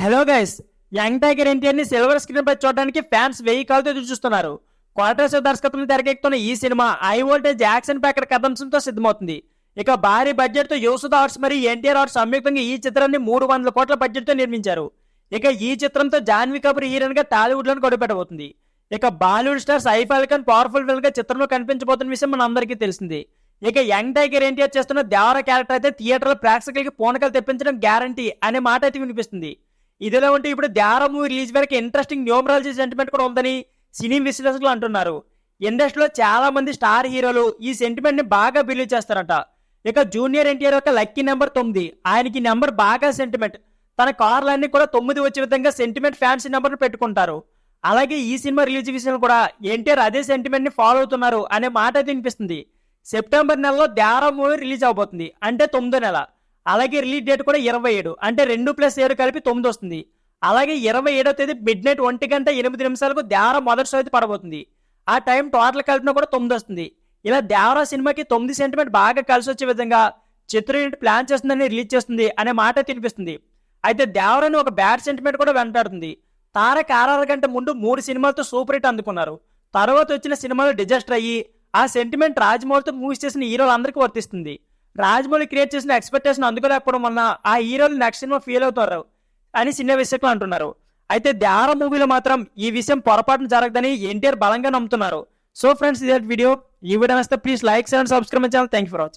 Hello guys, young tiger NTR ని silver screen పై చూడడానికి fans వెయ్యి కాలతో ఎదురు చూస్తున్నారు. కోటేశ్వర దర్శకత్వంలో తెరకెక్కుతున్న ఈ cinema high voltage action packed కథంశంతో సిద్ధమవుతుంది. ఇక భారీ బడ్జెట్ తో యూసుద ఆర్ట్స్ మరియు ఎన్టీఆర్ ఆర్ట్స్ సంయుక్తంగా ఈ చిత్రాన్ని 300 కోట్ల బడ్జెట్ తో నిర్మించారు. ఇక ఈ చిత్రంతో జాన్వీ కపూర్ హీరోయిన్ గా టాలీవుడ్ లోని గొడవపెట్టబోతుంది. ఇక Bollywood star Saif Ali Khan powerful villain గా చిత్రంలో కనిపించబోతున్న విషయం మన అందరికీ తెలిసింది. ఇక యంగ్ టైగర్ ఎన్టీఆర్ చేస్తున్న దేవర క్యారెక్టర్ అయితే థియేటర్ లో ప్రేక్షకులకి పూనకలు తెప్పించడం గ్యారంటీ అనే మాట అయితే వినిపిస్తుంది. ఇదిలో ఉంటే ఇప్పుడు దేవర మూవీ రిలీజ్ వరకు ఇంట్రెస్టింగ్ న్యూమరాలజీ సెంటిమెంట్ కూడా ఉందని సినీ విశ్లేషకులు అంటున్నారు. ఇండస్ట్రీలో చాలా మంది స్టార్ హీరోలు ఈ సెంటిమెంట్ ని బాగా బిలీవ్ చేస్తారట. ఇక జూనియర్ ఎన్టీఆర్ యొక్క లక్కీ నెంబర్ 9, ఆయనకి నెంబర్ బాగా సెంటిమెంట్. తన కార్లన్నీ కూడా 9 వచ్చే విధంగా సెంటిమెంట్ ఫ్యాన్సీ నెంబర్ పెట్టుకుంటారు. అలాగే ఈ సినిమా రిలీజ్ విషయంలో కూడా ఎన్టీఆర్ అదే సెంటిమెంట్ ని ఫాలో అవుతున్నారు అనే మాట అయితే వినిపిస్తుంది. సెప్టెంబర్ నెలలో దేవర మూవీ రిలీజ్ అవబోతుంది, అంటే 9వ నెల. అలాగే రిలీజ్ డేట్ కూడా 27, అంటే 2+7 కలిపి 9 వస్తుంది. అలాగే 27వ తేదీ మిడ్ నైట్ 1:08 దేవర మొదటి షో అయితే పడబోతుంది. ఆ టైం టోటల్ కలిపినా కూడా 9 వస్తుంది. ఇలా దేవర సినిమాకి 9 సెంటిమెంట్ బాగా కలిసి వచ్చే విధంగా చిత్ర యూనిట్ ప్లాన్ చేస్తుందని రిలీజ్ చేస్తుంది అనే మాట తినిపిస్తుంది. అయితే దేవరని ఒక బ్యాడ్ సెంటిమెంట్ కూడా వెంటాడుతుంది. తారక్ RRR కంటే ముందు 3 సినిమాలతో సూపర్ హిట్ అందుకున్నారు. తర్వాత వచ్చిన సినిమాలు డిజాస్టర్ అయ్యి ఆ సెంటిమెంట్ రాజమౌళితో మూవీస్ చేసిన హీరోలందరికీ వర్తిస్తుంది. రాజమౌళి క్రియేట్ చేసిన ఎక్స్పెక్టేషన్ అందుకోలేకపోవడం వలన ఆ హీరోలు నెక్స్ట్ సినిమా ఫీల్ అవుతారు అని సినిమా విశ్లేషకులు అంటున్నారు. అయితే దేవర మూవీలో మాత్రం ఈ విషయం పొరపాటున జరగదని ఎన్టీఆర్ బలంగా నమ్ముతున్నారు. సో ఫ్రెండ్స్, ఇదే వీడియో. ఈ వీడియో నచ్చితే please like and subscribe my channel. Thank you for watching.